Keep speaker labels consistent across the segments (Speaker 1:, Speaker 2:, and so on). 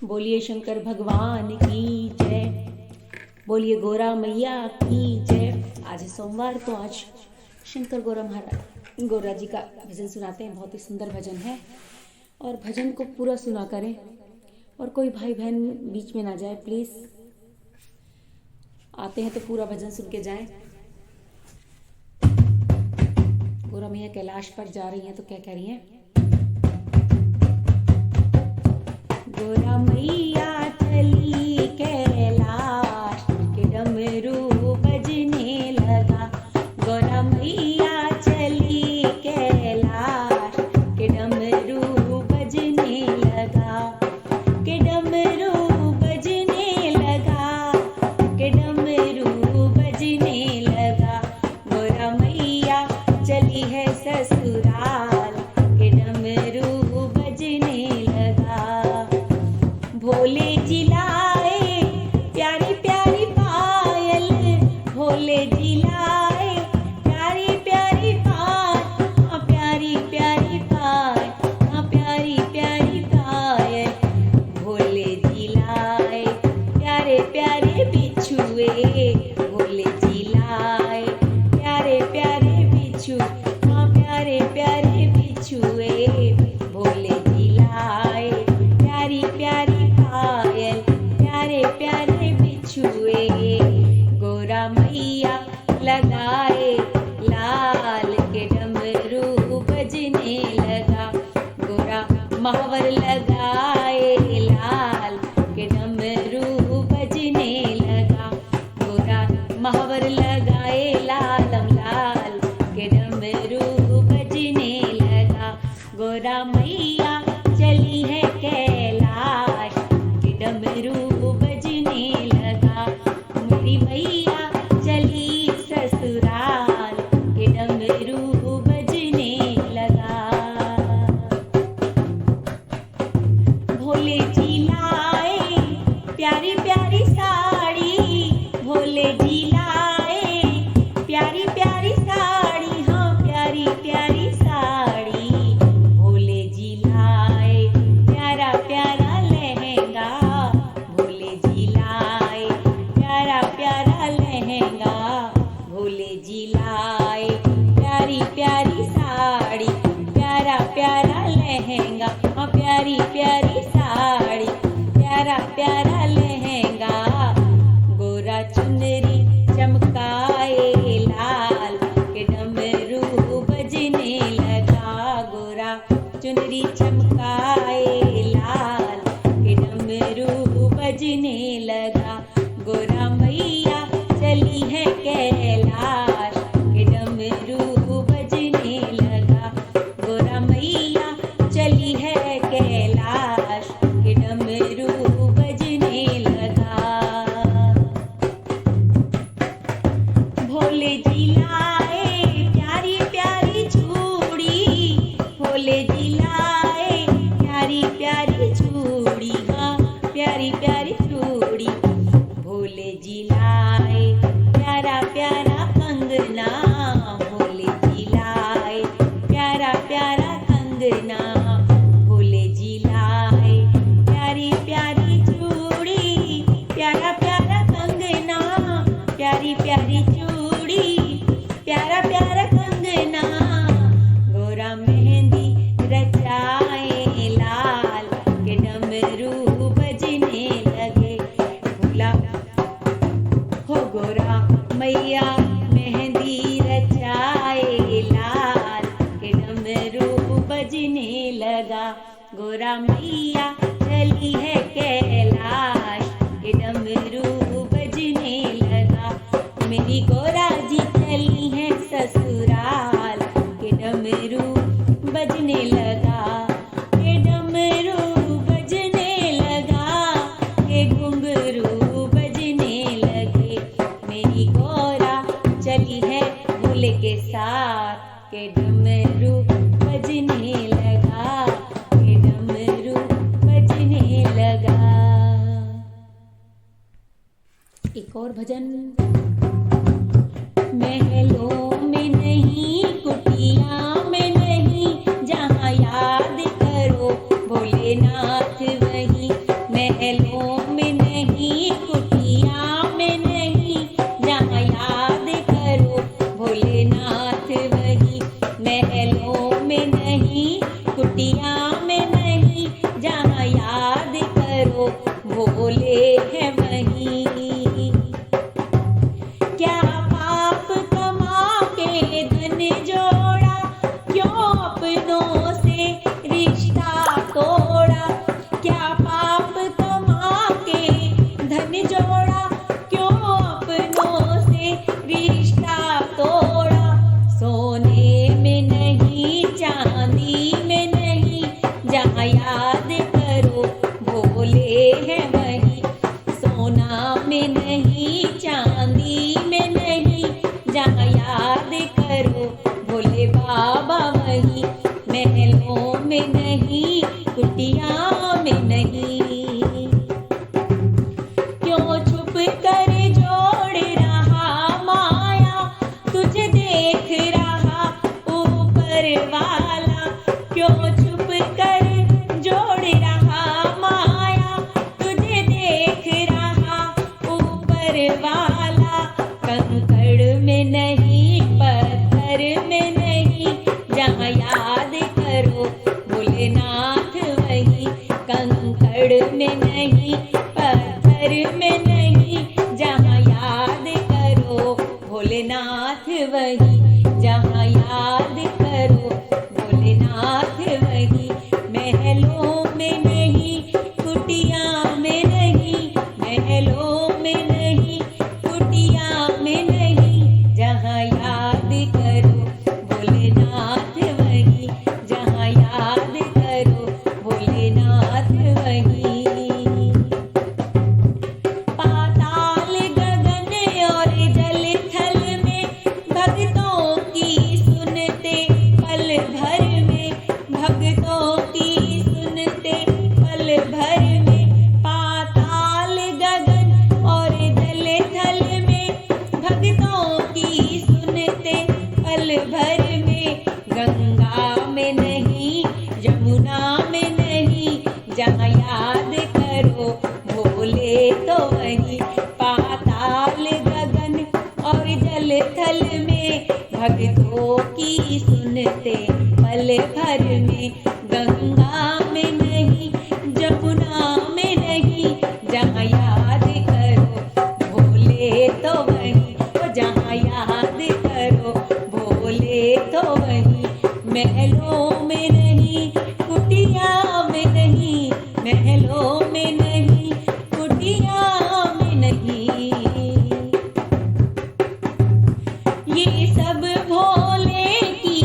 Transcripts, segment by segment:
Speaker 1: बोलिए शंकर भगवान की जय, बोलिए गोरा मैया की जय। आज है सोमवार, तो आज शंकर गोरा जी का भजन सुनाते हैं। बहुत ही सुंदर भजन है और भजन को पूरा सुना करें और कोई भाई बहन बीच में ना जाए प्लीज़। आते हैं तो पूरा भजन सुन के जाएं। गोरा मैया कैलाश पर जा रही हैं तो क्या कह रही हैं? गोरा मैया चली कैलाश के डमरू बजने लगा। गोरा मैया चली कैलाश के डमरू बजने लगा, के डमरू बजने लगा, के डमरू बजने लगा। गोरा मैया चली है ससुराल के डमरू बजने लगा। भोले जिलाए प्यारी प्यारी पायल, भोले जिलाए प्यारी प्यारी पायल, हाँ प्यारी प्यारी पायल, हाँ प्यारी प्यारी पायल। भोले जिलाए प्यारे प्यारे बिछुए, भोले जिलाए प्यारे प्यारे बिछु, हाँ प्यारे प्यारे बिछुए। भोले जिलाए प्यारी प्यारी पायल, प्यारे प्यारे बिछुए। गोरा मैया लगाए लाल के डमरू बजने लगा। गोरा महावर लगाए लाल के डमरू बजने लगा। गोरा महावर लगाए लालम लाल के डमरू बजने लगा। गोरा मैया चली है कैलाश के डमरू बजने लगा। मेरी मैया चली ससुराल के डमरू बजने लगा। भोले जी लाए प्यारी प्यारी साड़ी, भोले जी लाए प्यारी प्यारी साड़ी, हाँ प्यारी प्यारी साड़ी। भोले जी लाए प्यारा प्यारा लहंगा, भोले जी लाए प्यारा प्यारा लहंगा। भोले जी लाए प्यारी प्यारी साड़ी, प्यारा प्यारा लहंगा, हाँ प्यारी प्यारी साड़ी, प्यारा प्यारा लहंगा। गोरा चुनरी चमकाए लाल के डमरू बजने लगा। गोरा चुनरी चमकाए लाल के डमरू बजने लगा। गोरा मैया चली है कैलाश के डमरू बजने लगा। गोरा मैया चली है कैलाश के डमरू बजने लगा। भोले जी लाए प्यारी प्यारी चूड़ी, भोले जी लाए प्यारी प्यारी चूड़ी, हाँ प्यारी प्यारी चूड़ी। भोले जी लाए प्यारा प्यारा कंगना, भोले जी लाए प्यारा प्यारा कंगना। भोले जी लाए प्यारी प्यारी चूड़ी, प्यारा प्यारा कंगना, प्यारी प्यारी चूड़ी, प्यारा प्यारा कंगना। गोरा मेहंदी रचाए लाल के डमरू बजने लगे। भोला हो गोरा मैया मेहंदी रचाए लाल के डमरू बजने लगा। गोरा मैया चली है कैलाश के डमरू बजने लगा। मेरी गोरा जी चली है ससुराल के डमरू बजने लगा, के डमरू बजने लगा, के घुंघरू बजने लगे। मेरी गोरा चली है भोले के साथ के डमरू बजने लगा, के डमरू बजने लगा। एक और भजन। महलों में नहीं कुटिया भोले बाबा वही, महलों में नहीं, कुटिया में नहीं। क्यों छुप कर जोड़ रहा माया, तुझे देख रहा ऊपर वाला। क्यों छुप कर जोड़ रहा माया, तुझे देख रहा ऊपर वाला। कंकड़ में नहीं, पत्थर में नहीं, जहाँ याद करो भोलेनाथ वही। कंकड़ में नहीं, पत्थर में नहीं, जहाँ याद करो भोलेनाथ वही। जहाँ याद करो भोलेनाथ वही। महलों में नहीं, कुटिया में नहीं, महलों में नहीं, कुटिया में नहीं, जहाँ याद करो भोलेनाथ वही। जहाँ याद करो भोलेनाथ वही। पाताल गगन और जल थल में, भक्तों की सुनते पल भर में, भक्तों की सुनते पल भर में। पाताल गगन और जल थल में, भक्तों की सुनते पल भर में। गंगा में नहीं, यमुना में नहीं, जहाँ याद करो भोले तो वही। पाताल गगन और जल थल में, भक्तों की सुनते पल भर में। गंगा में नहीं, यमुना में नहीं, जहाँ याद करो भोले तो वही। जहाँ याद करो भोले तो वही। महलों में नहीं, कुटिया में नहीं, महलों में नहीं, कुटिया में नहीं। ये सब भोले की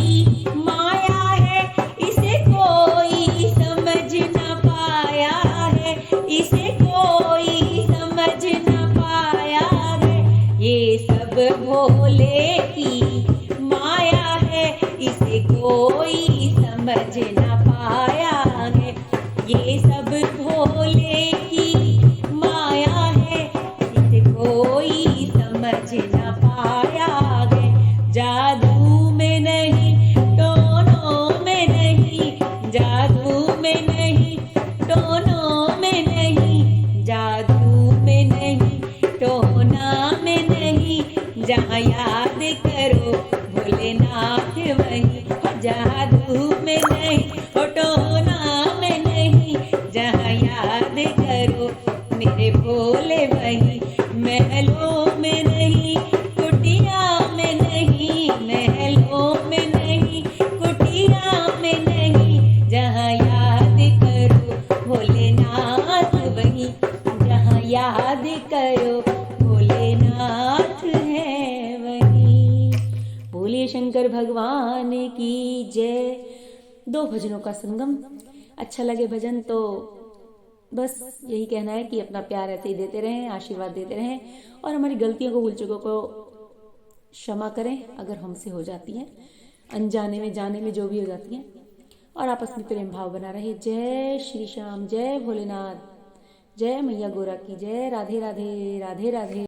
Speaker 1: माया है, इसे कोई समझ न पाया है, इसे कोई समझ न पाया है। ये सब भोले की माया है, इसे कोई समझ न पाया है। ये सब भोले की माया है, इसे कोई समझ न पाया है। जादू में नहीं, टोनों में नहीं, जादू में नहीं, टोनों में नहीं, जादू में नहीं, टोना में नहीं, जहाँ याद करो भोलेनाथ वही। जादू में नहीं, टोना में नहीं, जहाँ याद करो मेरे भोले वही। महलों में नहीं, कुटिया में नहीं, महलों में नहीं, कुटिया में नहीं, जहाँ याद करो भोलेनाथ वही। जहाँ याद करो भोलेनाथ है वही। बोलिए शंकर भगवान की जय। दो भजनों का संगम। अच्छा लगे भजन तो बस यही कहना है कि अपना प्यार ऐसे ही देते रहें, आशीर्वाद देते रहें, और हमारी गलतियों को, भूल चूकों को क्षमा करें अगर हमसे हो जाती हैं, अनजाने में जाने में जो भी हो जाती हैं, और आपस में प्रेम भाव बना रहे। जय श्री श्याम, जय भोलेनाथ, जय मैया गोरा की जय। राधे राधे, राधे राधे।